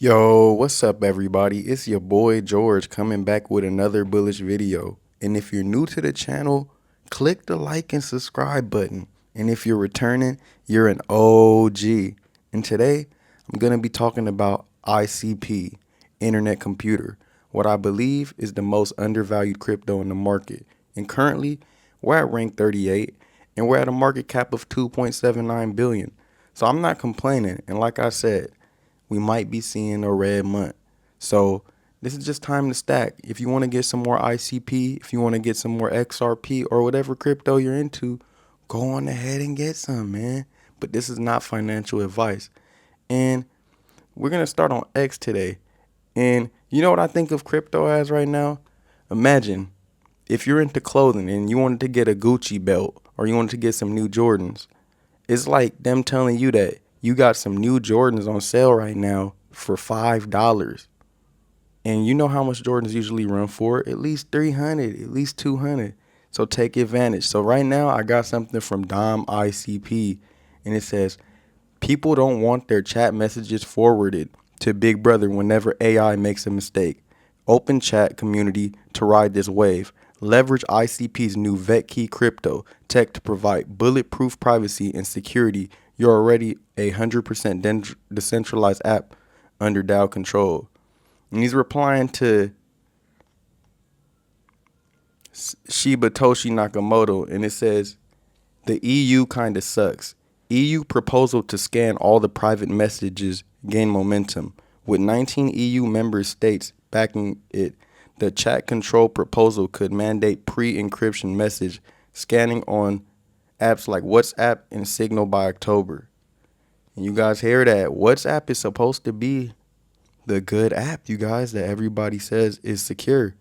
Yo, what's up, everybody? It's your boy George coming back with another bullish video. And if you're new to the channel, click the like and subscribe button. And if you're returning, you're an OG. And today, I'm going to be talking about ICP, Internet Computer, what I believe is the most undervalued crypto in the market. And currently, we're at rank 38, and we're at a market cap of 2.79 billion. So I'm not complaining. And like I said, we might be seeing a red month. So this is just time to stack. If you want to get some more ICP, if you want to get some more XRP or whatever crypto you're into, go on ahead and get some, man. But this is not financial advice. And we're going to start on X today. And you know what I think of crypto as right now? Imagine if you're into clothing and you wanted to get a Gucci belt or you wanted to get some new Jordans. It's like them telling you that you got some new Jordans on sale right now for $5. And you know how much Jordans usually run for? At least 300, at least 200. So take advantage. So right now I got something from Dom ICP, and it says, people don't want their chat messages forwarded to Big Brother whenever AI makes a mistake. Open chat community to ride this wave. Leverage ICP's new VetKey crypto tech to provide bulletproof privacy and security. You're already 100% decentralized app under DAO control. And he's replying to Shibatoshi Nakamoto, and it says, the EU kind of sucks. EU proposal to scan all the private messages gain momentum. With 19 EU member states backing it, the chat control proposal could mandate pre-encryption message scanning on apps like WhatsApp and Signal by October. And you guys hear that? WhatsApp is supposed to be the good app, you guys, that everybody says is secure.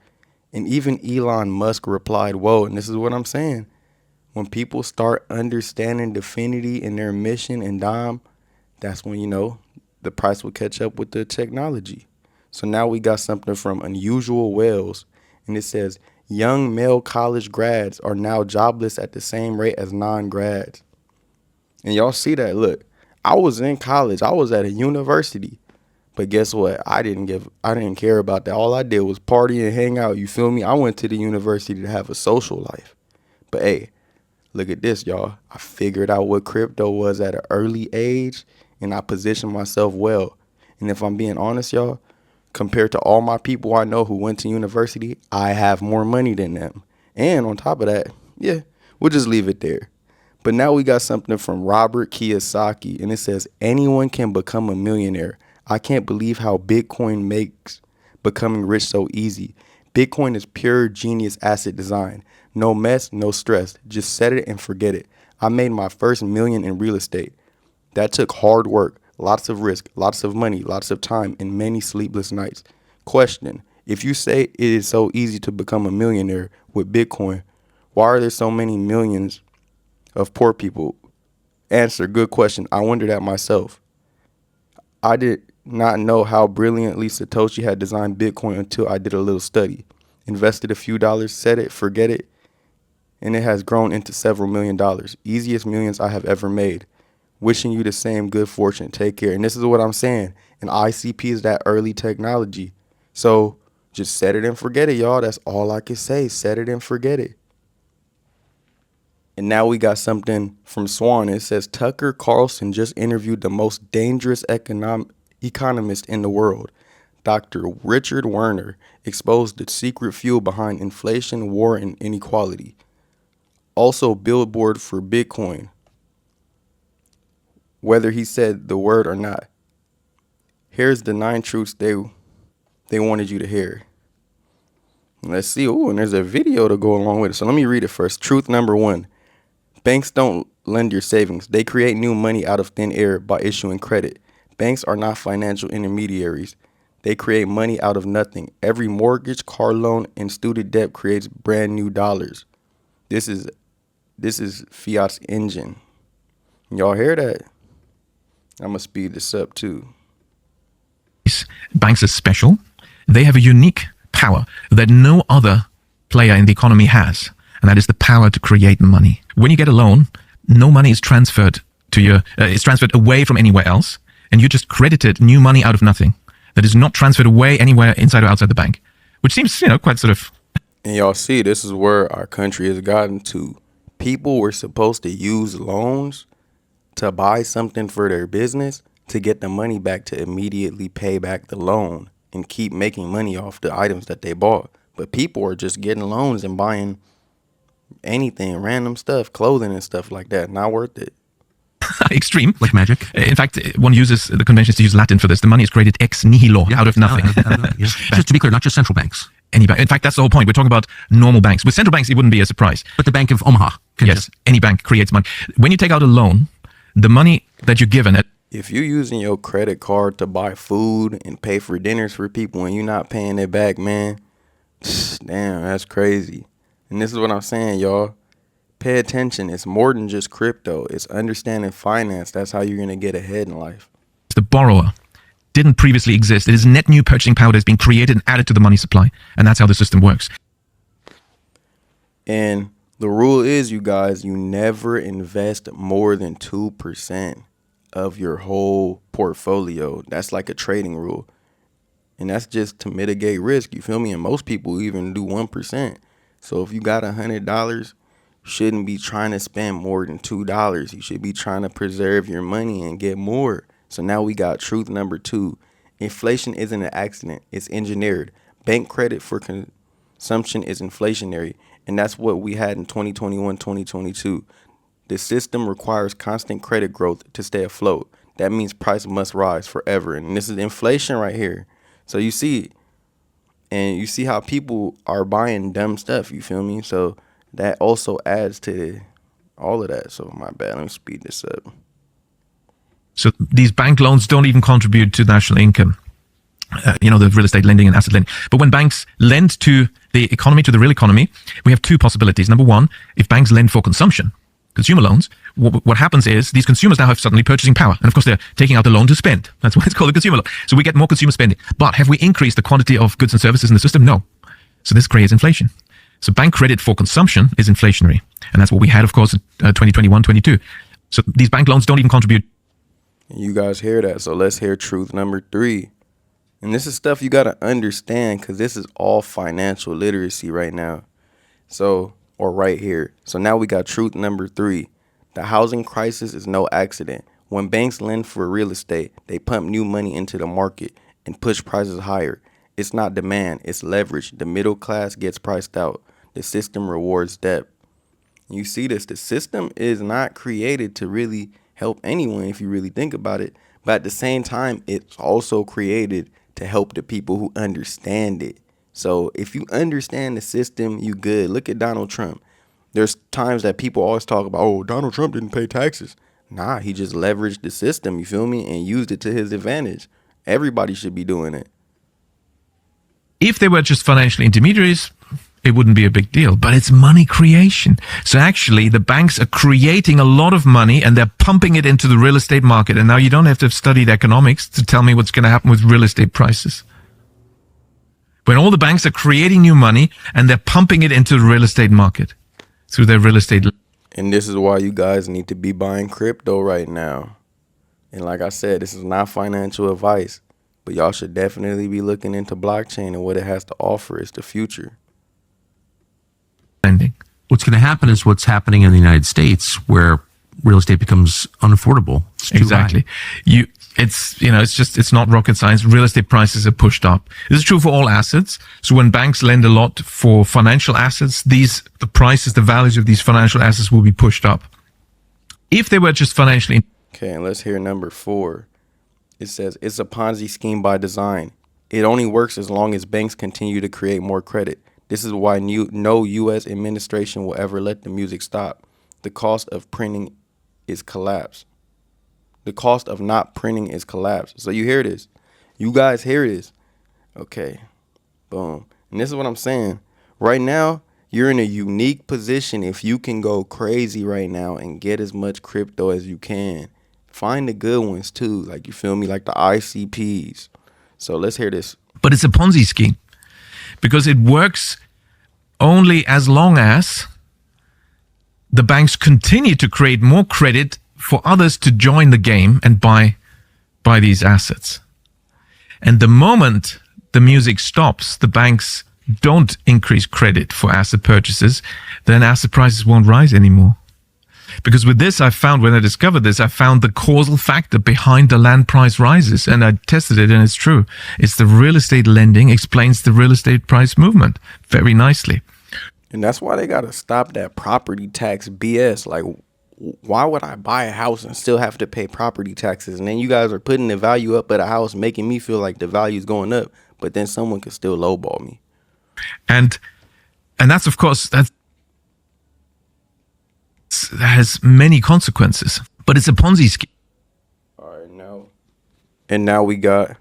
And even Elon Musk replied, whoa, and this is what I'm saying. When people start understanding Dfinity and their mission and Dom, that's when, the price will catch up with the technology. So now we got something from Unusual Whales, and it says, young male college grads are now jobless at the same rate as non-grads. And y'all see that? Look, I was in college. I was at a university. But guess what? I didn't care about that. All I did was party and hang out. You feel me? I went to the university to have a social life. But hey, look at this, y'all. I figured out what crypto was at an early age, and I positioned myself well. And if I'm being honest, y'all, compared to all my people I know who went to university, I have more money than them. And on top of that, yeah, we'll just leave it there. But now we got something from Robert Kiyosaki, and it says, anyone can become a millionaire. I can't believe how Bitcoin makes becoming rich so easy. Bitcoin is pure genius asset design. No mess, no stress. Just set it and forget it. I made my first million in real estate. That took hard work, lots of risk, lots of money, lots of time, and many sleepless nights. Question: if you say it is so easy to become a millionaire with Bitcoin, why are there so many millions of poor people? Answer: good question. I wondered that myself. I did not know how brilliantly Satoshi had designed Bitcoin until I did a little study. Invested a few dollars, set it, forget it, and it has grown into several $1 million. Easiest millions I have ever made. Wishing you the same good fortune. Take care. And this is what I'm saying. And ICP is that early technology. So just set it and forget it, y'all. That's all I can say. Set it and forget it. And now we got something from Swan. It says, Tucker Carlson just interviewed the most dangerous economist in the world. Dr. Richard Werner exposed the secret fuel behind inflation, war, and inequality. Also, billboard for Bitcoin, whether he said the word or not. Here's the 9 truths they wanted you to hear. Let's see. Oh, and there's a video to go along with it. So let me read it first. Truth number 1. Banks don't lend your savings. They create new money out of thin air by issuing credit. Banks are not financial intermediaries. They create money out of nothing. Every mortgage, car loan, and student debt creates brand new dollars. This is fiat's engine. Y'all hear that? I'm going to speed this up too. Banks are special. They have a unique power that no other player in the economy has, and that is the power to create money. When you get a loan, no money is transferred to it's transferred away from anywhere else, and you just credited new money out of nothing. that is not transferred away anywhere inside or outside the bank, which seems, quite sort of. And y'all see, this is where our country has gotten to. People were supposed to use loans to buy something for their business to get the money back to immediately pay back the loan and keep making money off the items that they bought. But people are just getting loans and buying anything, random stuff, clothing and stuff like that. Not worth it. Extreme. Like magic. In fact, one uses the conventions to use Latin for this. The money is created ex nihilo, out of nothing. Just to be clear, not just central banks. Any bank. In fact, that's the whole point. We're talking about normal banks. With central banks, it wouldn't be a surprise. But the Bank of Omaha. Yes, any bank creates money. When you take out a loan, the money that you're given it. If you're using your credit card to buy food and pay for dinners for people and you're not paying it back, man, damn, that's crazy. And this is what I'm saying, y'all. Pay attention. It's more than just crypto. It's understanding finance. That's how you're going to get ahead in life. The borrower didn't previously exist. It is net new purchasing power that's been created and added to the money supply. And that's how the system works. And the rule is, you guys, you never invest more than 2% of your whole portfolio. That's like a trading rule. And that's just to mitigate risk. You feel me? And most people even do 1%. So if you got $100, you shouldn't be trying to spend more than $2. You should be trying to preserve your money and get more. So now we got truth number 2. Inflation isn't an accident. It's engineered. Bank credit for consumption is inflationary. And that's what we had in 2021, 2022. The system requires constant credit growth to stay afloat. That means price must rise forever. And this is inflation right here. So you see, and you see how people are buying dumb stuff. You feel me? So that also adds to all of that. So my bad. Let me speed this up. So these bank loans don't even contribute to national income. The real estate lending and asset lending. But when banks lend to the economy, to the real economy, we have two possibilities. Number one, if banks lend for consumption, consumer loans, what happens is these consumers now have suddenly purchasing power. And of course, they're taking out the loan to spend. That's why it's called a consumer loan. So we get more consumer spending. But have we increased the quantity of goods and services in the system? No. So this creates inflation. So bank credit for consumption is inflationary. And that's what we had, of course, in 2021, 22. So these bank loans don't even contribute. You guys hear that. So let's hear truth number 3. And this is stuff you got to understand, because this is all financial literacy right now. So, or right here. So now we got truth number 3. The housing crisis is no accident. When banks lend for real estate, they pump new money into the market and push prices higher. It's not demand, it's leverage. The middle class gets priced out. The system rewards debt. You see this, the system is not created to really help anyone if you really think about it. But at the same time, it's also created to help the people who understand it. So if you understand the system, you good. Look at Donald Trump. There's times that people always talk about, oh, Donald Trump didn't pay taxes. Nah, he just leveraged the system, you feel me, and used it to his advantage. Everybody should be doing it. If they were just financial intermediaries, it wouldn't be a big deal, but it's money creation. So actually, the banks are creating a lot of money and they're pumping it into the real estate market. And now you don't have to have studied economics to tell me what's going to happen with real estate prices. When all the banks are creating new money and they're pumping it into the real estate market through their real estate. And this is why you guys need to be buying crypto right now. And like I said, this is not financial advice, but y'all should definitely be looking into blockchain and what it has to offer. It's the future. Lending. What's going to happen is what's happening in the United States, where real estate becomes unaffordable. It's too Exactly. high. It's not rocket science. Real estate prices are pushed up. This is true for all assets. So when banks lend a lot for financial assets, the prices, the values of these financial assets will be pushed up. If they were just financially. Okay, and let's hear number 4. It says, it's a Ponzi scheme by design. It only works as long as banks continue to create more credit. This is why no U.S. administration will ever let the music stop. The cost of printing is collapse. The cost of not printing is collapse. So you hear this. You guys hear this. Okay. Boom. And this is what I'm saying. Right now, you're in a unique position if you can go crazy right now and get as much crypto as you can. Find the good ones too. Like, you feel me? Like the ICPs. So let's hear this. But it's a Ponzi scheme because it works only as long as the banks continue to create more credit for others to join the game and buy these assets. And the moment the music stops, the banks don't increase credit for asset purchases, then asset prices won't rise anymore. Because with this, when I discovered this, I found the causal factor behind the land price rises. And I tested it, and it's true. It's the real estate lending explains the real estate price movement very nicely. And that's why they got to stop that property tax BS. Like, why would I buy a house and still have to pay property taxes? And then you guys are putting the value up of the house, making me feel like the value is going up, but then someone could still lowball me. And that's, of course, that has many consequences, but it's a Ponzi scheme. All right, now we got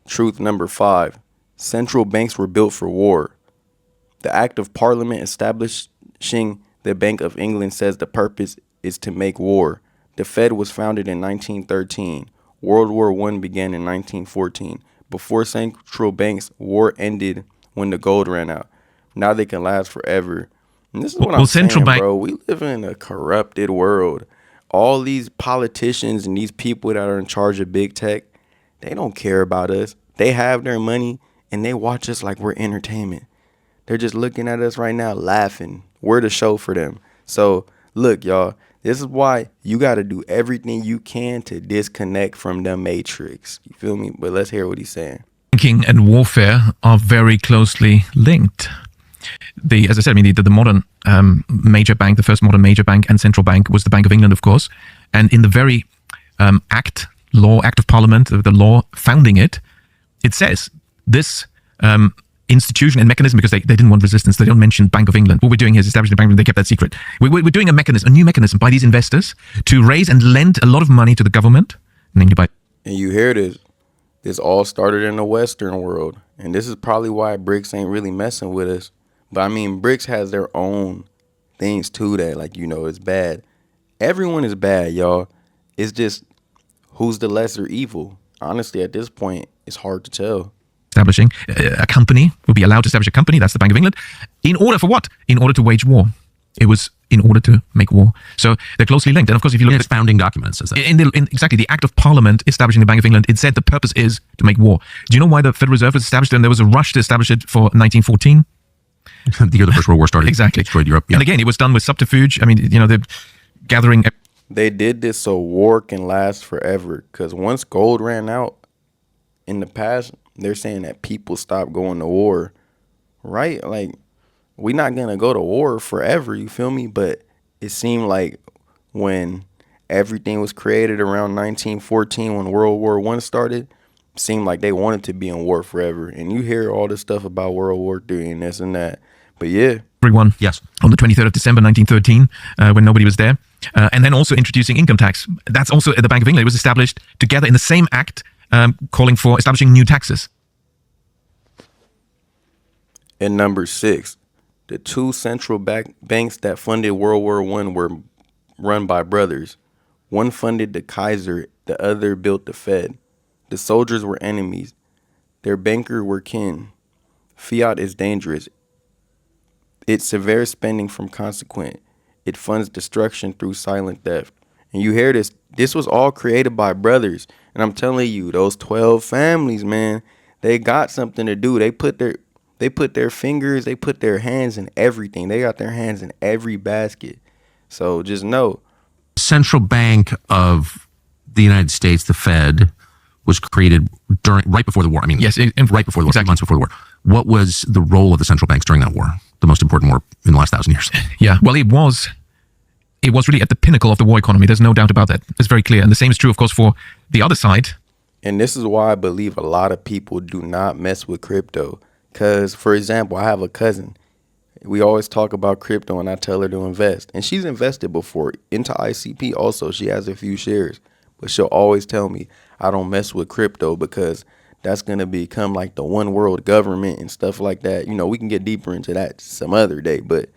truth number 5. Central banks were built for war. The Act of Parliament establishing the Bank of England says the purpose is to make war. The Fed was founded in 1913. World War I began in 1914. Before central banks, war ended when the gold ran out. Now they can last forever. And this is what I'm saying, bro. We live in a corrupted world. All these politicians and these people that are in charge of big tech, they don't care about us. They have their money and they watch us like we're entertainment. They're just looking at us right now laughing. We're the show for them. So look, y'all, this is why you got to do everything you can to disconnect from the matrix. You feel me? But let's hear what he's saying. Banking and warfare are very closely linked. As I said, the modern major bank, the first modern major bank and central bank was the Bank of England, of course. And in the very act of Parliament, the law founding it, it says this institution and mechanism, because they didn't want resistance. They don't mention Bank of England. What we're doing is establishing the Bank of England. They kept that secret. We're doing a new mechanism by these investors to raise and lend a lot of money to the government. And you hear this. This all started in the Western world. And this is probably why BRICS ain't really messing with us. But BRICS has their own things too that, it's bad. Everyone is bad, y'all. It's just who's the lesser evil. Honestly, at this point, it's hard to tell. Establishing a company, will be allowed to establish a company, that's the Bank of England, in order for what? In order to wage war. It was in order to make war. So they're closely linked. And of course, if you look at its founding documents, says that. Exactly, the Act of Parliament establishing the Bank of England, it said the purpose is to make war. Do you know why the Federal Reserve was established? And there was a rush to establish it for 1914. The year the First World War started. Exactly. Destroyed Europe. Yeah. And again, it was done with subterfuge. they're gathering. They did this so war can last forever. Because once gold ran out in the past, they're saying that people stopped going to war. Right? Like, we're not going to go to war forever. You feel me? But it seemed like when everything was created around 1914, when World War I started, seemed like they wanted to be in war forever. And you hear all this stuff about World War III and this and that. But yeah. Everyone. Yes. On the 23rd of December, 1913, when nobody was there. And then also introducing income tax. That's also at the Bank of England. It was established together in the same act, calling for establishing new taxes. And number 6, the two central banks that funded World War I were run by brothers. One funded the Kaiser, the other built the Fed. The soldiers were enemies. Their bankers were kin. Fiat is dangerous. It's severe spending from consequent. It funds destruction through silent theft. And you hear this. This was all created by brothers. And I'm telling you, those 12 families, man, they got something to do. They put their fingers, they put their hands in everything. They got their hands in every basket. So just know. Central Bank of the United States, the Fed, was created right before the war. Yes, right before the war, exactly. 2 months before the war. What was the role of the central banks during that war? The most important war in the last 1,000 years. Yeah, well, it was really at the pinnacle of the war economy. There's no doubt about that. It's very clear. And the same is true, of course, for the other side. And this is why I believe a lot of people do not mess with crypto. Because, for example, I have a cousin. We always talk about crypto and I tell her to invest. And she's invested before into ICP also. She has a few shares. But she'll always tell me, I don't mess with crypto because that's going to become like the one world government and stuff like that. We can get deeper into that some other day. But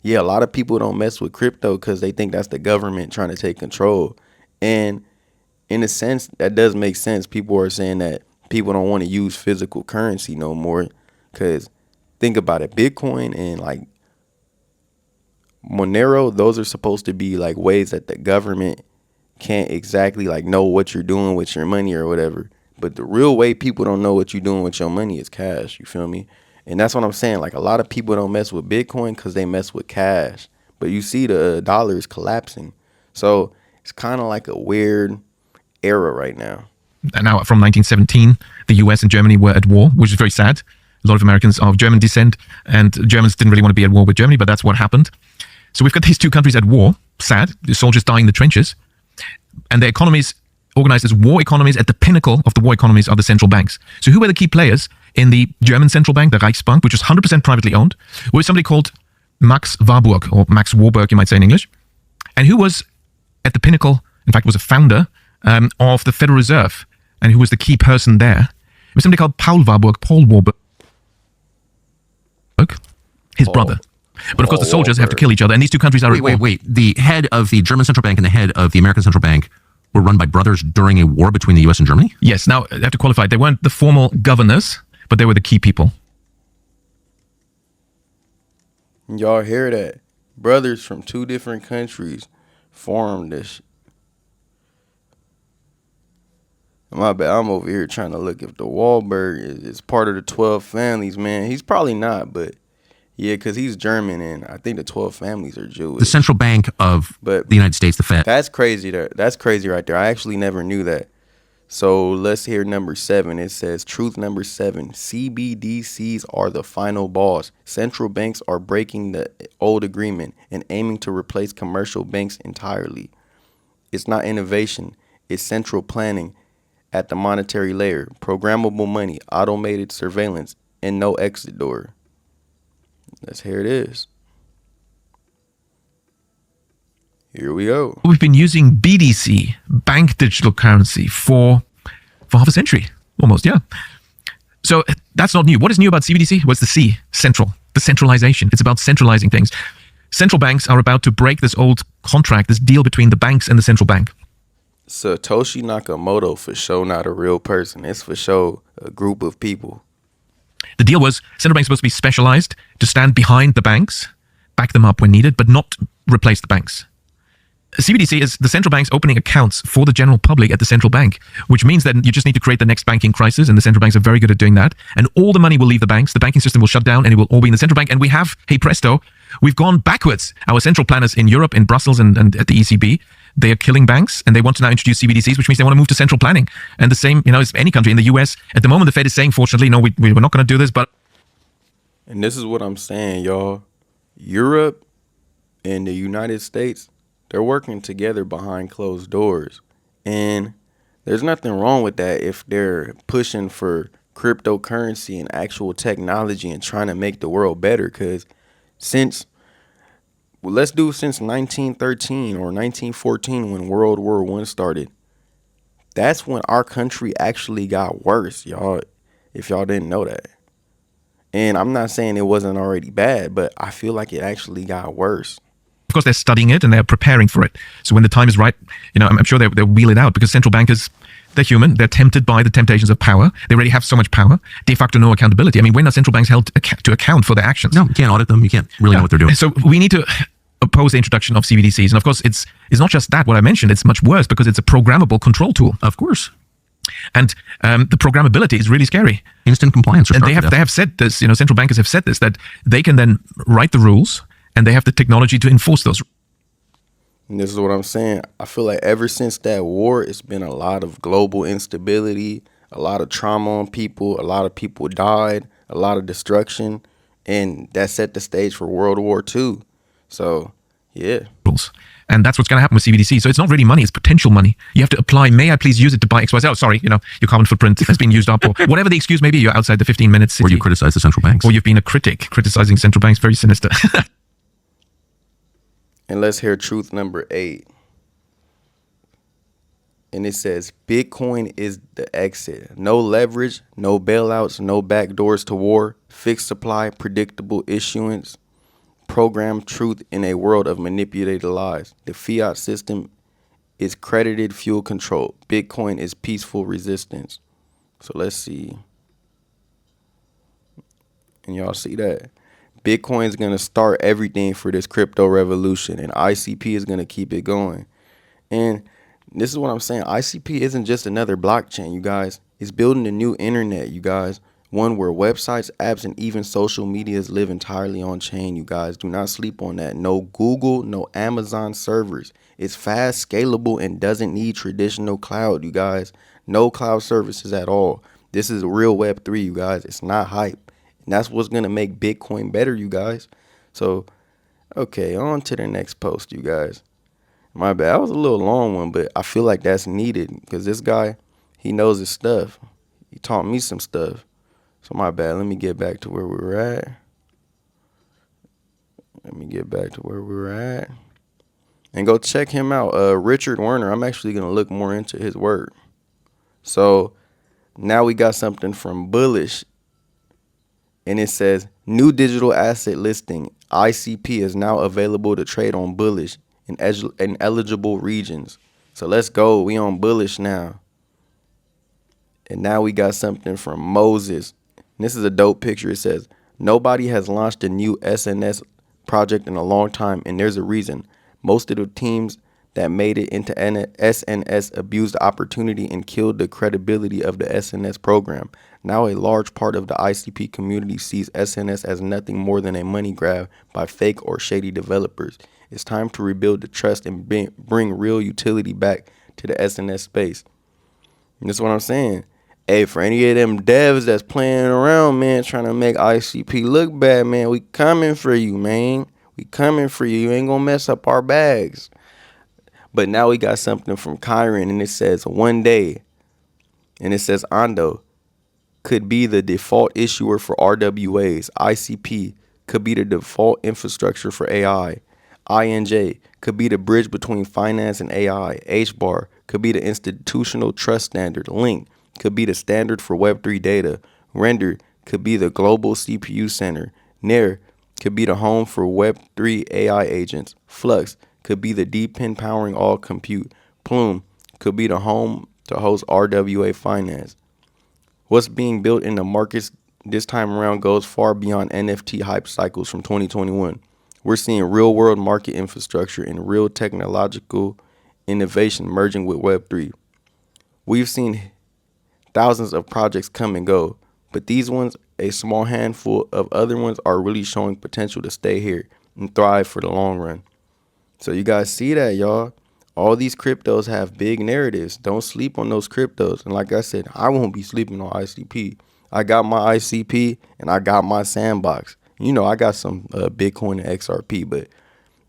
yeah, a lot of people don't mess with crypto because they think that's the government trying to take control. And in a sense, that does make sense. People are saying that people don't want to use physical currency no more. Because think about it, Bitcoin and like Monero, those are supposed to be like ways that the government can't exactly like know what you're doing with your money or whatever. But the real way people don't know what you're doing with your money is cash. You feel me? And that's what I'm saying. Like, a lot of people don't mess with Bitcoin because they mess with cash. But you see the dollar is collapsing. So it's kind of like a weird era right now. And now, from 1917, the US and Germany were at war, which is very sad. A lot of Americans are of German descent, and Germans didn't really want to be at war with Germany, but that's what happened. So we've got these two countries at war, sad, the soldiers dying in the trenches, and their economies organized as war economies. At the pinnacle of the war economies are the central banks. So who were the key players in the German central bank, the Reichsbank, which was 100% privately owned? Was somebody called Max Warburg, or Max Warburg, you might say in English. And who was at the pinnacle, in fact, was a founder of the Federal Reserve, and who was the key person there? It was somebody called Paul Warburg, his brother. But of course, the soldiers have to kill each other, and these two countries are at war. Wait. The head of the German central bank and the head of the American central bank were run by brothers during a war between the U.S. and Germany? Yes. Now, I have to qualify. They weren't the formal governors, but they were the key people. Y'all hear that? Brothers from two different countries formed this. My bad. I'm over here trying to look if the Wahlberg is part of the 12 families, man. He's probably not, but yeah, because he's German, and I think the 12 families are Jewish. The central bank of the United States, the Fed. That's crazy. That's crazy right there. I actually never knew that. So let's hear number 7. It says, truth number 7, CBDCs are the final boss. Central banks are breaking the old agreement and aiming to replace commercial banks entirely. It's not innovation. It's central planning at the monetary layer, programmable money, automated surveillance, and no exit door. Here it is. Here we go. We've been using BDC, bank digital currency, for half a century, almost, yeah. So that's not new. What is new about CBDC? What's the C? Central. The centralization. It's about centralizing things. Central banks are about to break this old contract, this deal between the banks and the central bank. Satoshi Nakamoto for sure not a real person. It's for sure a group of people. The deal was central banks are supposed to be specialized to stand behind the banks, back them up when needed, but not replace the banks. CBDC is the central bank's opening accounts for the general public at the central bank, which means that you just need to create the next banking crisis, and the central banks are very good at doing that. And all the money will leave the banks, the banking system will shut down, and it will all be in the central bank. And we have, hey presto, we've gone backwards. Our central planners in Europe, in Brussels, and at the ECB, they are killing banks, and they want to now introduce CBDCs, which means they want to move to central planning. And the same, as any country in the US, at the moment, the Fed is saying, fortunately, no, we're not going to do this, but... And this is what I'm saying, y'all. Europe and the United States, they're working together behind closed doors. And there's nothing wrong with that if they're pushing for cryptocurrency and actual technology and trying to make the world better. Because since 1913 or 1914, when World War I started, that's when our country actually got worse, y'all, if y'all didn't know that. And I'm not saying it wasn't already bad, but I feel like it actually got worse. Of course, they're studying it and they're preparing for it. So when the time is right, I'm sure they'll wheel it out, because central bankers, they're human. They're tempted by the temptations of power. They already have so much power. De facto, no accountability. I mean, when are central banks held to account for their actions? No, you can't audit them. You can't really know what they're doing. So we need to oppose the introduction of CBDCs. And of course, it's not just that, what I mentioned. It's much worse, because it's a programmable control tool. Of course. And the programmability is really scary. Instant compliance. And they have said this, central bankers have said this, that they can then write the rules, and they have the technology to enforce those. And this is what I'm saying. I feel like ever since that war, it's been a lot of global instability, a lot of trauma on people, a lot of people died, a lot of destruction, and that set the stage for World War II. So, yeah. And that's what's going to happen with CBDC. So it's not really money, it's potential money. You have to apply, may I please use it to buy XYZ? Oh, sorry, your carbon footprint has been used up, or whatever the excuse may be. You're outside the 15-minute city. Or you criticize the central banks. Or you've been a critic, criticizing central banks. Very sinister. And let's hear truth number 8. And it says, Bitcoin is the exit. No leverage, no bailouts, no backdoors to war, fixed supply, predictable issuance, programmed truth in a world of manipulated lies. The fiat system is credited fuel control. Bitcoin is peaceful resistance. So let's see. And y'all see that? Bitcoin is going to start everything for this crypto revolution, and ICP is going to keep it going. And this is what I'm saying. ICP isn't just another blockchain, you guys. It's building a new internet, you guys. One where websites, apps, and even social medias live entirely on chain, you guys. Do not sleep on that. No Google, no Amazon servers. It's fast, scalable, and doesn't need traditional cloud, you guys. No cloud services at all. This is real Web3, you guys. It's not hype. And that's what's going to make Bitcoin better, you guys. So, okay, on to the next post, you guys. My bad. That was a little long one, but I feel like that's needed because this guy, he knows his stuff. He taught me some stuff. So my bad. Let me get back to where we were at. And go check him out. Richard Werner. I'm actually going to look more into his work. So now we got something from Bullish. And it says, new digital asset listing. ICP is now available to trade on Bullish in eligible regions. So let's go. We on Bullish now. And now we got something from Moses. And this is a dope picture. It says, nobody has launched a new SNS project in a long time, and there's a reason. Most of the teams that made it into SNS abused the opportunity and killed the credibility of the SNS program. Now a large part of the ICP community sees SNS as nothing more than a money grab by fake or shady developers. It's time to rebuild the trust and bring real utility back to the SNS space. And that's what I'm saying. Hey, for any of them devs that's playing around, man, trying to make ICP look bad, man, we coming for you, man. We coming for you. You ain't gonna mess up our bags. But now we got something from Kyron, and it says one day, and it says Ondo could be the default issuer for RWAs. ICP could be the default infrastructure for AI. INJ could be the bridge between finance and AI. HBAR could be the institutional trust standard. Link could be the standard for Web3 data. Render could be the global CPU center. Nair could be the home for Web3 AI agents. Flux could be the DPIN powering all compute. Plume could be the home to host RWA finance. What's being built in the markets this time around goes far beyond NFT hype cycles from 2021. We're seeing real world market infrastructure and real technological innovation merging with Web3. We've seen thousands of projects come and go, but these ones, a small handful of other ones, are really showing potential to stay here and thrive for the long run. So you guys see that, y'all. All these cryptos have big narratives. Don't sleep on those cryptos. And like I said, I won't be sleeping on ICP. I got my ICP and I got my sandbox. You know, I got some Bitcoin and XRP, but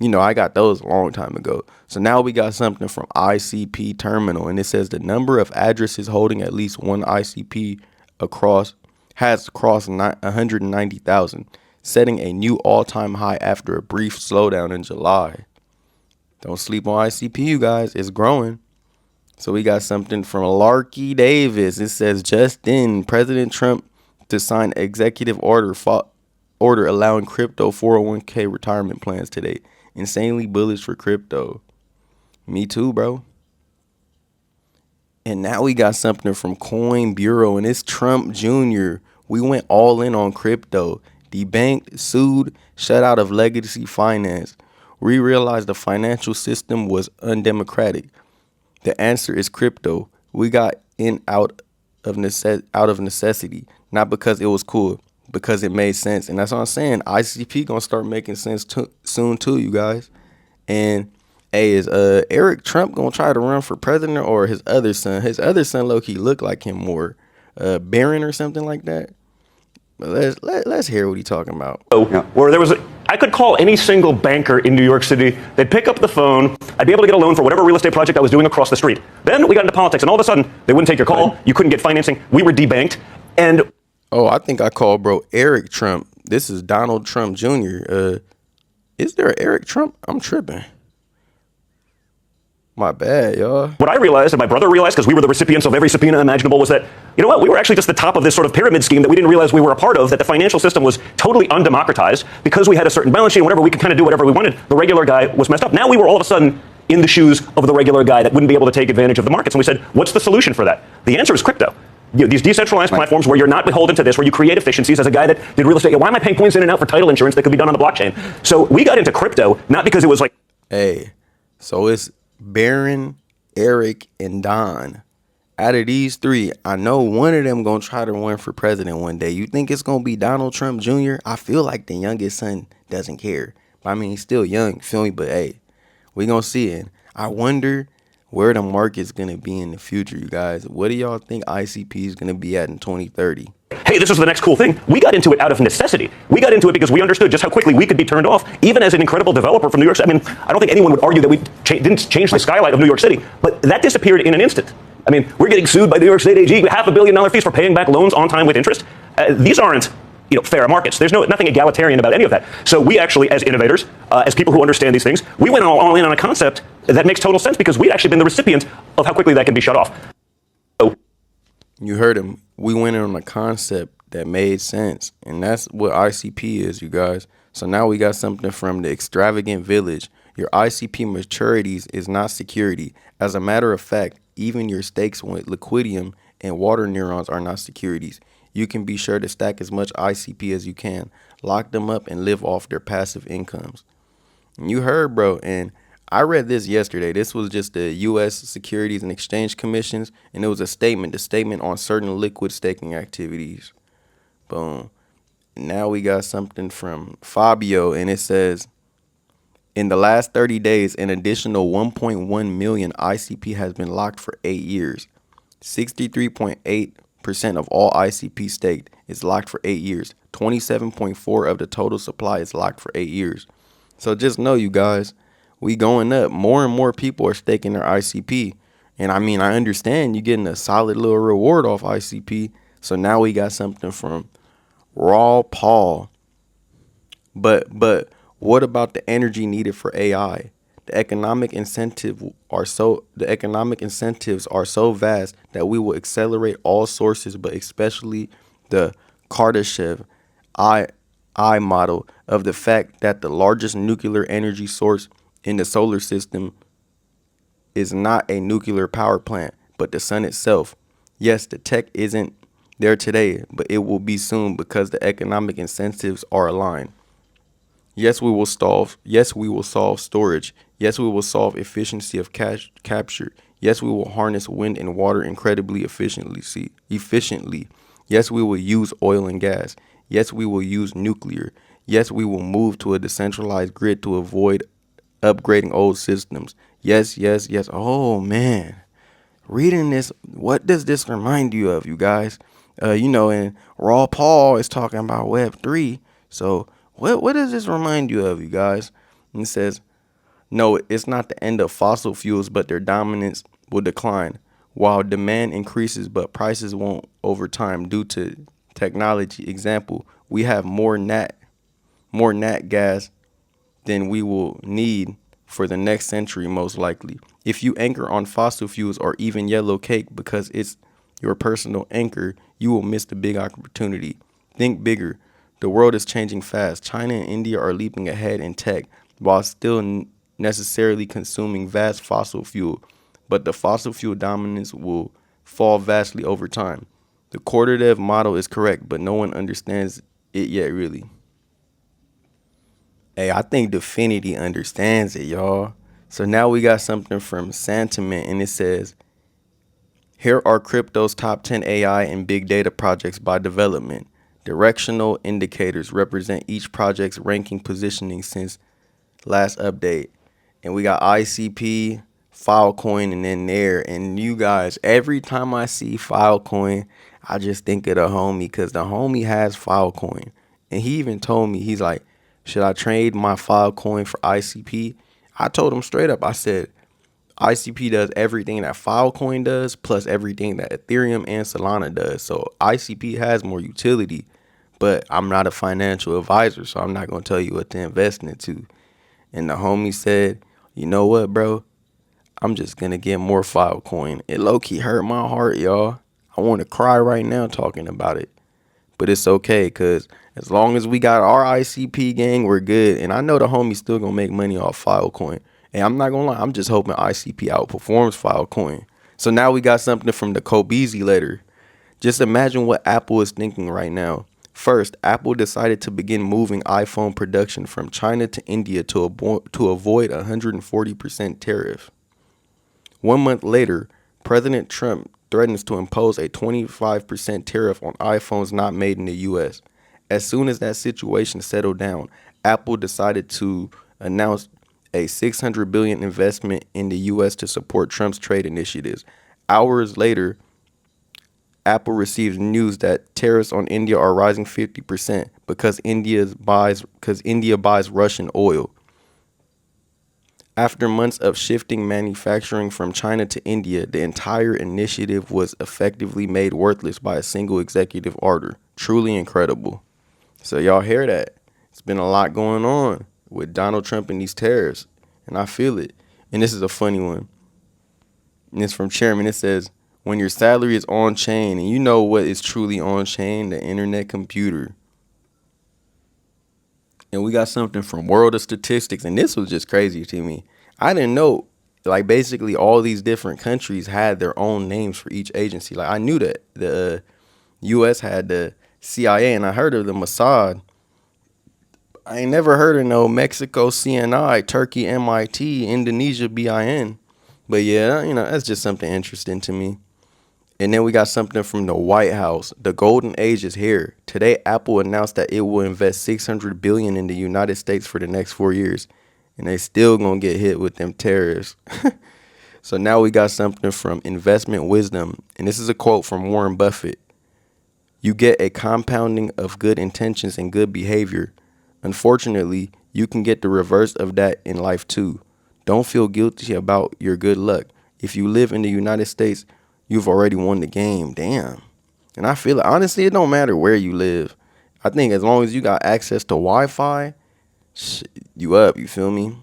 you know, I got those a long time ago. So now we got something from ICP Terminal, and it says the number of addresses holding at least one ICP has crossed 190,000, setting a new all-time high after a brief slowdown in July. Don't sleep on ICP, you guys. It's growing. So we got something from Larky Davis. It says, just in, President Trump to sign executive order allowing crypto 401k retirement plans today. Insanely bullish for crypto. Me too, bro. And now we got something from Coin Bureau, and it's Trump Jr. We went all in on crypto. Debanked, sued, shut out of legacy finance. We realized the financial system was undemocratic. The answer is crypto. We got in out of necessity, not because it was cool, because it made sense. And that's what I'm saying. ICP gonna start making sense soon too, you guys. And hey, is Eric Trump gonna try to run for president, or his other son? His other son low-key look like him more, Barron or something like that. But let's hear what he's talking about. Where there was I could call any single banker in New York City. They'd pick up the phone. I'd be able to get a loan for whatever real estate project I was doing across the street. Then we got into politics, and all of a sudden, they wouldn't take your call. You couldn't get financing. We were debanked. And oh, I think I called bro Eric Trump. This is Donald Trump Jr. Is there an Eric Trump? I'm tripping. My bad, y'all. What I realized, and my brother realized, because we were the recipients of every subpoena imaginable, was that, you know what, we were actually just the top of this sort of pyramid scheme that we didn't realize we were a part of, that the financial system was totally undemocratized. Because we had a certain balance sheet and whatever, we could kind of do whatever we wanted. The regular guy was messed up. Now we were all of a sudden in the shoes of the regular guy that wouldn't be able to take advantage of the markets. And we said, what's the solution for that? The answer is crypto. You know, these decentralized platforms where you're not beholden to this, where you create efficiencies. As a guy that did real estate, why am I paying coins in and out for title insurance that could be done on the blockchain? So we got into crypto, not because it was like... Hey, so it's Barron, Eric, and Don Out of these three, I know one of them gonna try to run for president one day. You think it's gonna be Donald Trump Jr.? I feel like the youngest son doesn't care. I mean, he's still young, feel me? But hey, we gonna see it. I wonder where the market's gonna be in the future, you guys. What do y'all think ICP is gonna be at in 2030? Hey, this is the next cool thing. We got into it out of necessity. We got into it because we understood just how quickly we could be turned off, even as an incredible developer from New York City. I mean, I don't think anyone would argue that we didn't change the skylight of New York City, but that disappeared in an instant. I mean, we're getting sued by the New York State AG, $500 million fees for paying back loans on time with interest. These aren't, fair markets. There's nothing egalitarian about any of that. So we actually, as innovators, as people who understand these things, we went all in on a concept that makes total sense because we'd actually been the recipient of how quickly that can be shut off. So, you heard him. We went in on a concept that made sense, and that's what ICP is, you guys. So now we got something from the extravagant village. Your ICP maturities is not security. As a matter of fact, even your stakes with liquidium and water neurons are not securities. You can be sure to stack as much ICP as you can, lock them up, and live off their passive incomes. And you heard, bro, and I read this yesterday. This was just the U.S. Securities and Exchange Commissions, and it was a statement on certain liquid staking activities. Boom. Now we got something from Fabio, and it says, in the last 30 days, an additional 1.1 million ICP has been locked for 8 years. 63.8% of all ICP staked is locked for 8 years. 27.4% of the total supply is locked for 8 years. So just know, you guys, we going up. More and more people are staking their ICP. And I mean, I understand you getting a solid little reward off ICP. So now we got something from Raoul. But what about the energy needed for AI? The economic incentives are so vast that we will accelerate all sources, but especially the Kardashev I model of the fact that the largest nuclear energy source in the solar system is not a nuclear power plant, but the sun itself. Yes, the tech isn't there today, but it will be soon because the economic incentives are aligned. Yes, we will solve storage. Yes, we will solve efficiency of capture. Yes, we will harness wind and water incredibly efficiently. Yes, we will use oil and gas. Yes, we will use nuclear. Yes, we will move to a decentralized grid to avoid upgrading old systems. Yes. Oh, man. Reading this, what does this remind you of, you guys? And Raw Paul is talking about Web3. So what does this remind you of, you guys? And it says, no, it's not the end of fossil fuels, but their dominance will decline while demand increases, but prices won't over time due to technology. Example, we have more nat gas than we will need for the next century, most likely. If you anchor on fossil fuels or even yellow cake because it's your personal anchor, you will miss the big opportunity. Think bigger. The world is changing fast. China and India are leaping ahead in tech while still necessarily consuming vast fossil fuel. But the fossil fuel dominance will fall vastly over time. The quarter-dev model is correct, but no one understands it yet, really. Hey, I think Definity understands it, y'all. So now we got something from Sentiment, and it says, here are crypto's top 10 AI and big data projects by development. Directional indicators represent each project's ranking positioning since last update. And we got ICP, Filecoin, and then there. And you guys, every time I see Filecoin, I just think of the homie because the homie has Filecoin. And he even told me, he's like, should I trade my Filecoin for ICP? I told him straight up, I said, ICP does everything that Filecoin does, plus everything that Ethereum and Solana does. So ICP has more utility, but I'm not a financial advisor, so I'm not going to tell you what to invest into. And the homie said, you know what, bro? I'm just going to get more Filecoin. It low-key hurt my heart, y'all. I want to cry right now talking about it. But it's okay, because as long as we got our ICP gang, we're good. And I know the homie's still going to make money off Filecoin. And I'm not going to lie, I'm just hoping ICP outperforms Filecoin. So now we got something from the Kobeezy letter. Just imagine what Apple is thinking right now. First, Apple decided to begin moving iPhone production from China to India to avoid a 140% tariff. 1 month later, President Trump threatens to impose a 25% tariff on iPhones not made in the U.S. As soon as that situation settled down, Apple decided to announce a $600 billion investment in the U.S. to support Trump's trade initiatives. Hours later, Apple receives news that tariffs on India are rising 50% because India buys Russian oil. After months of shifting manufacturing from China to India, the entire initiative was effectively made worthless by a single executive order. Truly incredible. So y'all hear that? It's been a lot going on with Donald Trump and these tariffs, and I feel it. And this is a funny one. And it's from Chairman. It says, when your salary is on chain, and you know what is truly on chain, the internet computer. And we got something from World of Statistics, and this was just crazy to me. I didn't know, like, basically all these different countries had their own names for each agency. Like, I knew that the U.S. had the CIA, and I heard of the Mossad. I ain't never heard of no Mexico CNI, Turkey MIT, Indonesia BIN. But yeah, you know, that's just something interesting to me. And then we got something from the White House. The golden age is here. Today, Apple announced that it will invest $600 billion in the United States for the next 4 years. And they still gonna get hit with them tariffs. So now we got something from Investment Wisdom. And this is a quote from Warren Buffett. You get a compounding of good intentions and good behavior. Unfortunately, you can get the reverse of that in life too. Don't feel guilty about your good luck. If you live in the United States, you've already won the game. Damn. And I feel it. Honestly, it don't matter where you live. I think as long as you got access to Wi-Fi, you up. You feel me?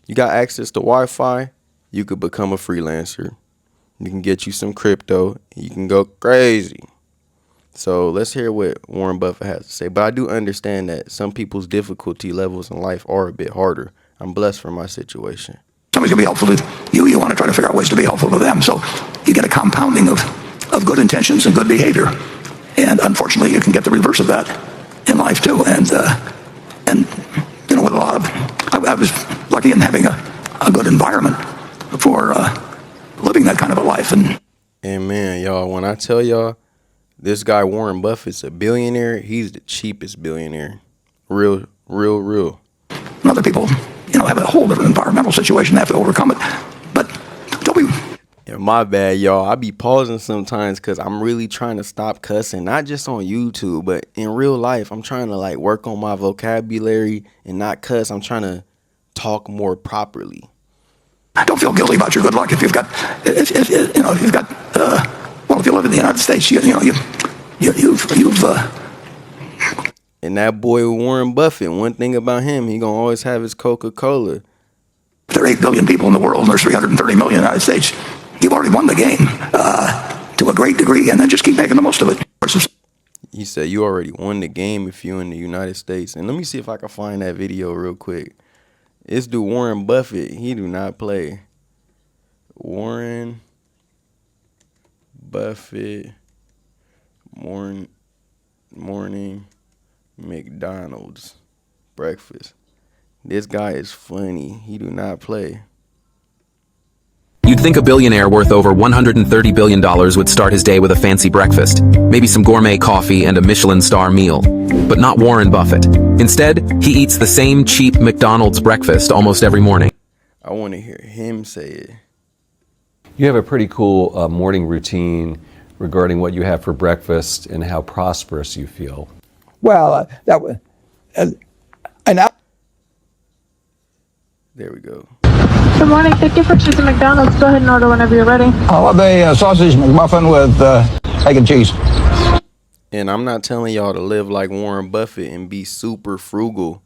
You got access to Wi-Fi, you could become a freelancer. You can get you some crypto. You can go crazy. So let's hear what Warren Buffett has to say. But I do understand that some people's difficulty levels in life are a bit harder. I'm blessed for my situation. Somebody's going to be helpful to you. You want to try to figure out ways to be helpful to them. So you get a compounding of good intentions and good behavior. And unfortunately, you can get the reverse of that in life too. And you know, with a lot of, I was lucky in having a good environment for living that kind of a life. And man, y'all, when I tell y'all, this guy Warren Buffett's a billionaire, he's the cheapest billionaire. Real. And other people, you know, have a whole different environmental situation, they have to overcome it. But don't be... Yeah, my bad, y'all. I be pausing sometimes because I'm really trying to stop cussing, not just on YouTube, but in real life. I'm trying to like work on my vocabulary and not cuss. I'm trying to talk more properly. Don't feel guilty about your good luck if you've got, if you live in the United States, you've And that boy Warren Buffett, one thing about him, he gonna always have his Coca-Cola. There are 8 billion people in the world, and there's 330 million in the United States. You've already won the game to a great degree, and then just keep making the most of it. He said you already won the game if you're in the United States. And let me see if I can find that video real quick. This dude Warren Buffett, he do not play. Warren Buffett morning McDonald's breakfast. This guy is funny. He do not play. You'd think a billionaire worth over $130 billion would start his day with a fancy breakfast, maybe some gourmet coffee and a Michelin star meal. But not Warren Buffett. Instead, he eats the same cheap McDonald's breakfast almost every morning. I want to hear him say it. You have a pretty cool morning routine regarding what you have for breakfast and how prosperous you feel. Well, that was, and I. There we go. Good morning. Thank you for choosing McDonald's. Go ahead and order whenever you're ready. I'll have a sausage McMuffin with egg and cheese. And I'm not telling y'all to live like Warren Buffett and be super frugal,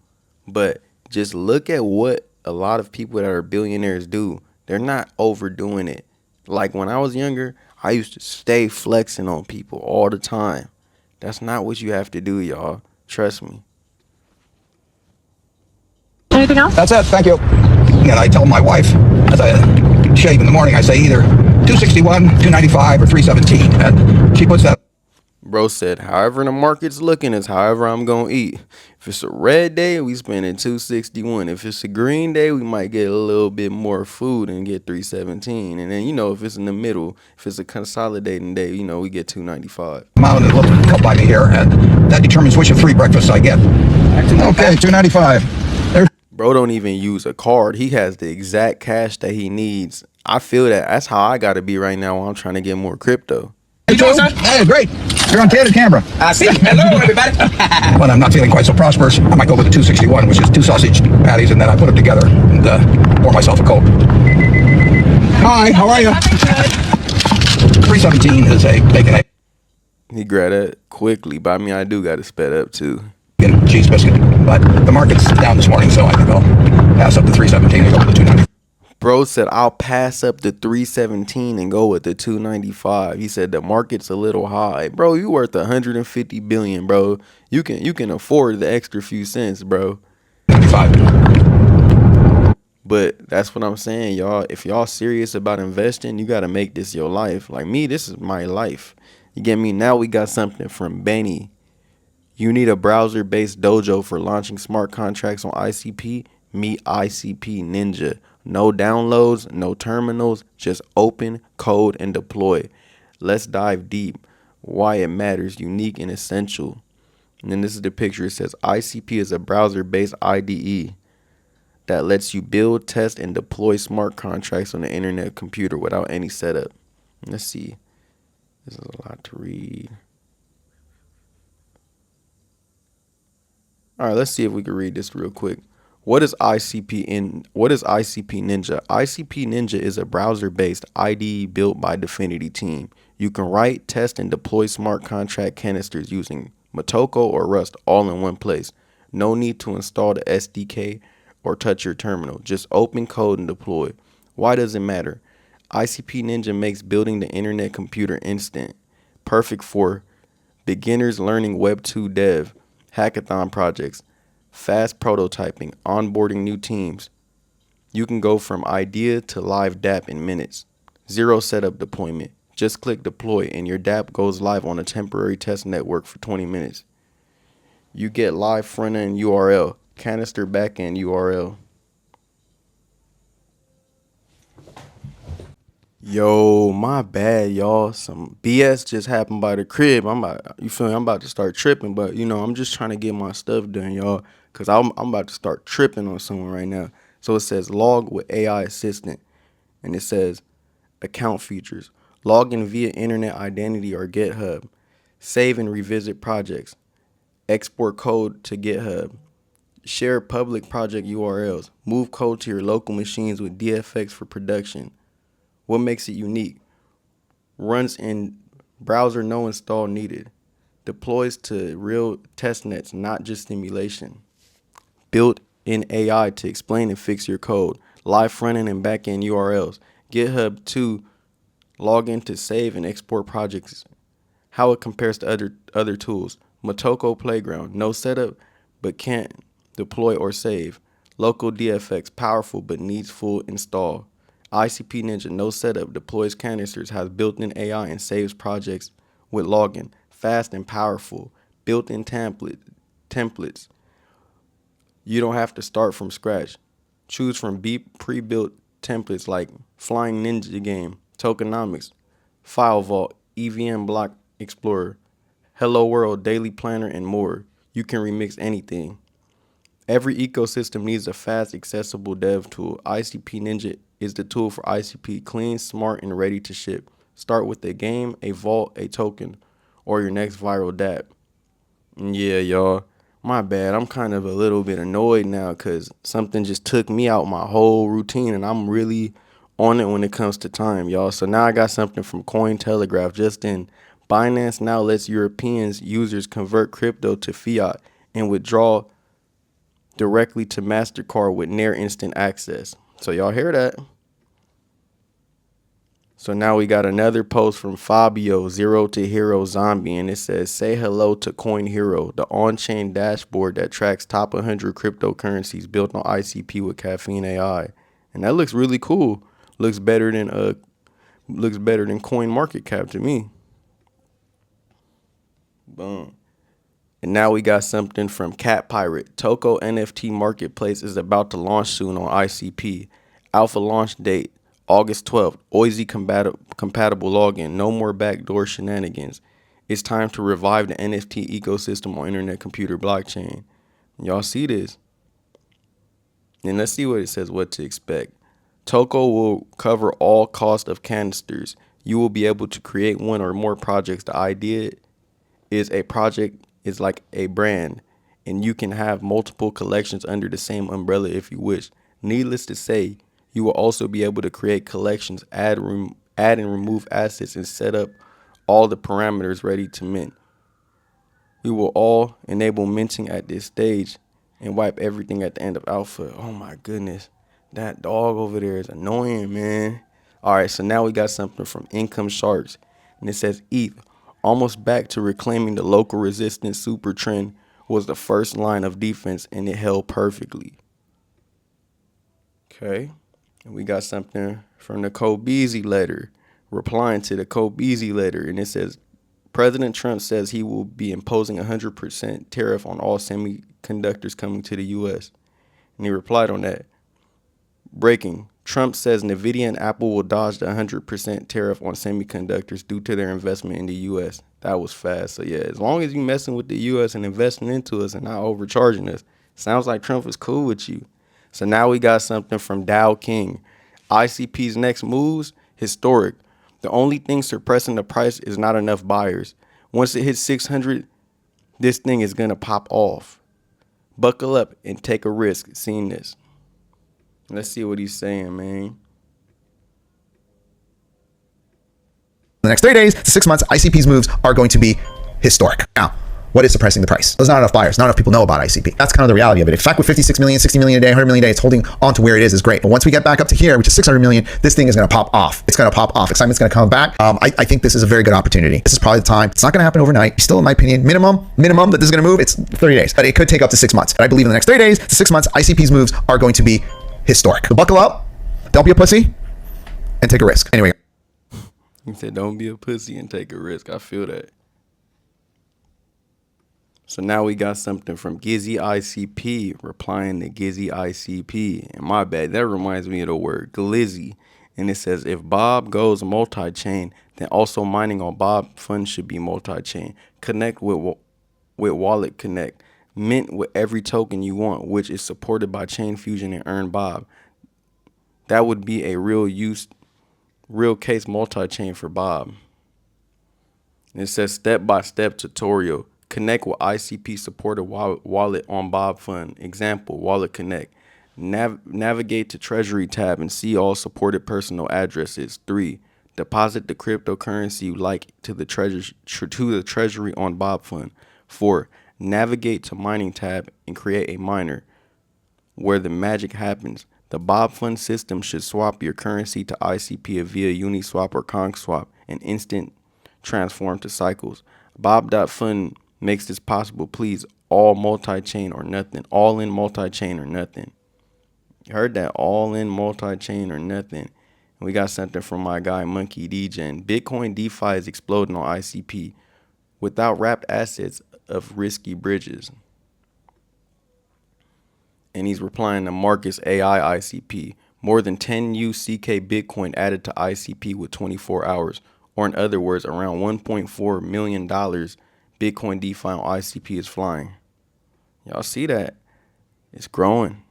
but just look at what a lot of people that are billionaires do. They're not overdoing it. Like when I was younger, I used to stay flexing on people all the time. That's not what you have to do, y'all. Trust me. Anything else? That's it. Thank you. And I tell my wife, as I shave in the morning, I say either 261, 295, or 317. And she puts that. Bro said, however the market's looking is however I'm gonna eat. If it's a red day, we spending 261. If it's a green day, we might get a little bit more food and get 317. And then, if it's in the middle, if it's a consolidating day, we get 295. Amount is looking up by me here, and that determines which of 3 breakfasts I get. Okay, 295. There's Bro don't even use a card. He has the exact cash that he needs. I feel that. That's how I gotta be right now while I'm trying to get more crypto. you doing, son? Hey, great. You're on candid camera. I see. Hello, everybody. When I'm not feeling quite so prosperous, I might go with the 261, which is 2 sausage patties, and then I put them together and pour myself a Coke. Hi, how are you? 317 is a bacon, egg, He grabbed that quickly, but I mean, I do gotta sped up too. and cheese biscuit. But the market's down this morning, so I think I'll pass up the 317 and go with the 290. Bro said, I'll pass up the 317 and go with the 295. He said the market's a little high. Bro, you worth 150 billion, bro. You can afford the extra few cents, bro. 95. But that's what I'm saying, y'all. If y'all serious about investing, you gotta make this your life. Like me, this is my life. You get me? Now we got something from Benny. You need a browser-based dojo for launching smart contracts on ICP? Meet ICP Ninja. No downloads, no terminals, just open, code, and deploy. Let's dive deep. Why it matters, unique and essential. And then this is the picture. It says ICP is a browser-based IDE that lets you build, test, and deploy smart contracts on the internet computer without any setup. Let's see. This is a lot to read. All right, let's see if we can read this real quick. What is ICP Ninja? ICP Ninja is a browser-based IDE built by Dfinity team. You can write, test, and deploy smart contract canisters using Motoko or Rust all in one place. No need to install the SDK or touch your terminal. Just open code and deploy. Why does it matter? ICP Ninja makes building the internet computer instant. Perfect for beginners learning Web 2 dev, hackathon projects, fast prototyping, onboarding new teams. You can go from idea to live DApp in minutes. Zero setup deployment. Just click deploy and your DApp goes live on a temporary test network for 20 minutes. You get live front-end URL, canister back-end URL. Yo, my bad, y'all. Some BS just happened by the crib. I'm about to start tripping, but I'm just trying to get my stuff done, y'all, because I'm about to start tripping on someone right now. So it says log with AI assistant, and it says account features. Log in via internet identity or GitHub. Save and revisit projects. Export code to GitHub. Share public project URLs. Move code to your local machines with DFX for production. What makes it unique? Runs in browser, no install needed. Deploys to real test nets, not just simulation. Built in AI to explain and fix your code. Live front-end and back-end URLs. GitHub to log in to save and export projects. How it compares to other tools. Motoko Playground, no setup, but can't deploy or save. Local DFX, powerful but needs full install. ICP Ninja, no setup, deploys canisters, has built-in AI and saves projects with login. Fast and powerful, built-in templates. You don't have to start from scratch. Choose from pre-built templates like Flying Ninja Game, Tokenomics, File Vault, EVM Block Explorer, Hello World, Daily Planner, and more. You can remix anything. Every ecosystem needs a fast, accessible dev tool. ICP Ninja is the tool for ICP, clean, smart, and ready to ship. Start with a game, a vault, a token, or your next viral dApp. Yeah, y'all, my bad. I'm kind of a little bit annoyed now because something just took me out my whole routine, and I'm really on it when it comes to time, y'all. So now I got something from Cointelegraph. Just in, Binance now lets European users convert crypto to fiat and withdraw directly to MasterCard with near instant access. So y'all hear that? So now we got another post from Fabio, Zero to Hero Zombie, and it says, say hello to Coin Hero, the on-chain dashboard that tracks top 100 cryptocurrencies built on ICP with caffeineai. And that looks really cool. Looks better than CoinMarketCap to me. Boom. And now we got something from Cat Pirate. Toko NFT Marketplace is about to launch soon on ICP. Alpha launch date, August 12th. OISI compatible login. No more backdoor shenanigans. It's time to revive the NFT ecosystem on Internet Computer blockchain. Y'all see this? And let's see what it says, what to expect. Toko will cover all cost of canisters. You will be able to create one or more projects. The idea is a project is like a brand, and you can have multiple collections under the same umbrella if you wish. Needless to say, you will also be able to create collections, add and remove assets, and set up all the parameters ready to mint. We will all enable minting at this stage and wipe everything at the end of alpha. Oh my goodness. That dog over there is annoying, man. All right, so now we got something from Income Sharks. And it says ETH, almost back to reclaiming the local resistance super trend, was the first line of defense, and it held perfectly. Okay. And we got something from the Kobeezy letter, replying to the Kobeezy letter. And it says, President Trump says he will be imposing 100% tariff on all semiconductors coming to the U.S. And he replied on that. Breaking. Trump says NVIDIA and Apple will dodge the 100% tariff on semiconductors due to their investment in the U.S. That was fast. So, yeah, as long as you messing with the U.S. and investing into us and not overcharging us, sounds like Trump is cool with you. So now we got something from Dow King. ICP's next moves, historic. The only thing suppressing the price is not enough buyers. Once it hits 600, this thing is going to pop off. Buckle up and take a risk seeing this. Let's see what he's saying, man. The next 3 days to 6 months, ICP's moves are going to be historic. Now, what is suppressing the price? There's not enough buyers. Not enough people know about ICP. That's kind of the reality of it. In fact, with 56 million, 60 million a day, 100 million a day, it's holding on to where it is great. But once we get back up to here, which is 600 million, this thing is going to pop off. It's going to pop off. Excitement's going to come back. I think this is a very good opportunity. This is probably the time. It's not going to happen overnight. Still, in my opinion, minimum that this is going to move, it's 30 days. But it could take up to 6 months. But I believe in the next 3 days to 6 months, ICP's moves are going to be historic. So buckle up, don't be a pussy, and take a risk. Anyway. He said, don't be a pussy and take a risk. I feel that. So now we got something from Gizzy ICP replying to Gizzy ICP. And my bad, that reminds me of the word glizzy. And it says, if Bob goes multi-chain, then also mining on Bob funds should be multi-chain. Connect with Wallet Connect. Mint with every token you want, which is supported by Chain Fusion and Earn Bob. That would be a real case multi-chain for Bob. And it says step-by-step tutorial. Connect with ICP supported wallet on Bob Fund. Example, Wallet Connect. Navigate to Treasury tab and see all supported personal addresses. 3. Deposit the cryptocurrency you like to the treasury on Bob Fund. 4. Navigate to Mining tab and create a miner where the magic happens. The Bob Fund system should swap your currency to ICP via Uniswap or ConSwap and instant transform to cycles. Bob.fund makes this possible. Please, all multi-chain or nothing. All in multi-chain or nothing. You heard that? All in multi-chain or nothing. And we got something from my guy Monkey DJ. Bitcoin DeFi is exploding on ICP without wrapped assets of risky bridges. And he's replying to Marcus AI ICP. More than 10 UCK Bitcoin added to ICP with 24 hours. Or in other words, around $1.4 million Bitcoin DeFi on ICP is flying. Y'all see that? It's growing.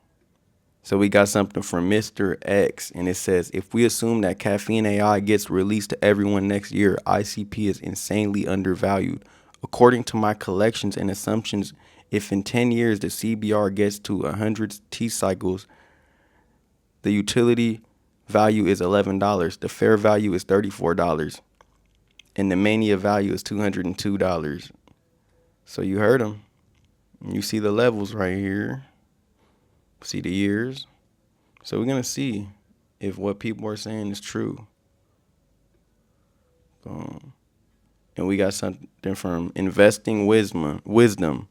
So we got something from Mr. X, and it says, if we assume that caffeineai gets released to everyone next year, ICP is insanely undervalued. According to my collections and assumptions, if in 10 years the CBR gets to 100 T-cycles, the utility value is $11, the fair value is $34, and the mania value is $202. So you heard him. You see the levels right here. See the years. So we're going to see if what people are saying is true. Boom. And we got something from Investing Wisdom.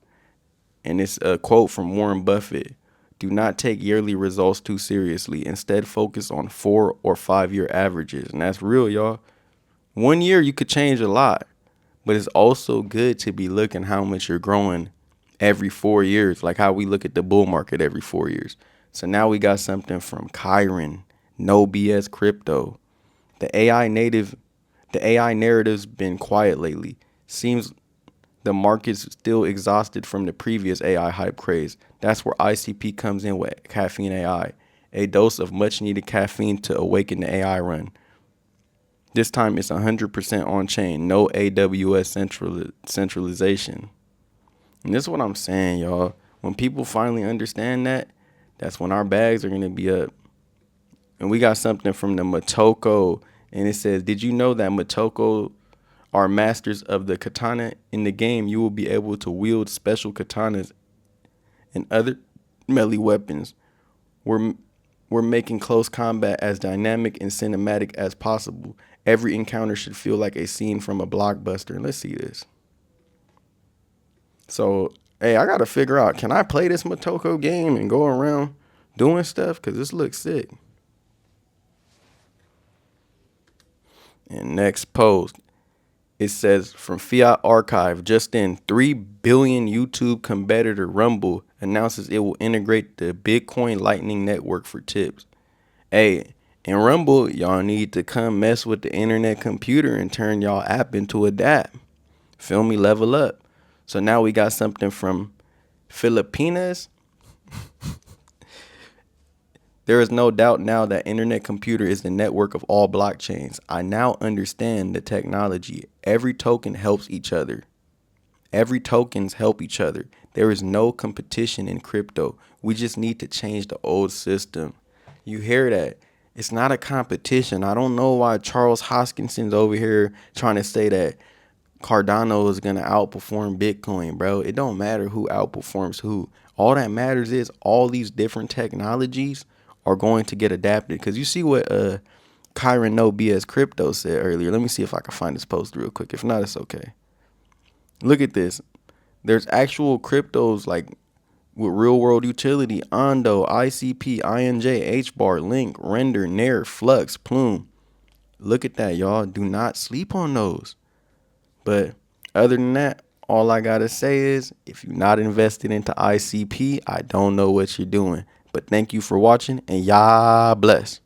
And it's a quote from Warren Buffett. Do not take yearly results too seriously. Instead, focus on 4 or 5 year averages. And that's real, y'all. 1 year, you could change a lot. But it's also good to be looking how much you're growing every 4 years, like how we look at the bull market every 4 years. So now we got something from Kyron, no BS crypto. The AI narrative's been quiet lately. Seems the market's still exhausted from the previous AI hype craze. That's where ICP comes in with caffeineai, a dose of much needed caffeine to awaken the AI run. This time it's 100% on chain, no AWS centralization. And this is what I'm saying, y'all. When people finally understand that, that's when our bags are going to be up. And we got something from the Motoko, and it says, did you know that Motoko are masters of the katana? In the game, you will be able to wield special katanas and other melee weapons. We're making close combat as dynamic and cinematic as possible. Every encounter should feel like a scene from a blockbuster. And let's see this. So, hey, I got to figure out, can I play this Motoko game and go around doing stuff? Because this looks sick. And next post, it says, from Fiat Archive, just in, 3 billion YouTube competitor Rumble announces it will integrate the Bitcoin Lightning Network for tips. Hey, in Rumble, y'all need to come mess with the internet computer and turn y'all app into a dApp. Feel me? Level up. So now we got something from Filipinas. There is no doubt now that internet computer is the network of all blockchains. I now understand the technology. Every token helps each other. Every tokens help each other. There is no competition in crypto. We just need to change the old system. You hear that? It's not a competition. I don't know why Charles Hoskinson's over here trying to say that Cardano is going to outperform Bitcoin, bro. It don't matter who outperforms who. All that matters is all these different technologies are going to get adapted. Because you see what Kyron No BS Crypto said earlier. Let me see if I can find this post real quick. If not, it's okay. Look at this. There's actual cryptos like with real world utility: Ondo, ICP, INJ, HBAR, Link, Render, Nair, Flux, Plume. Look at that, y'all. Do not sleep on those. But other than that, all I got to say is, if you're not invested into ICP, I don't know what you're doing. But thank you for watching, and y'all bless.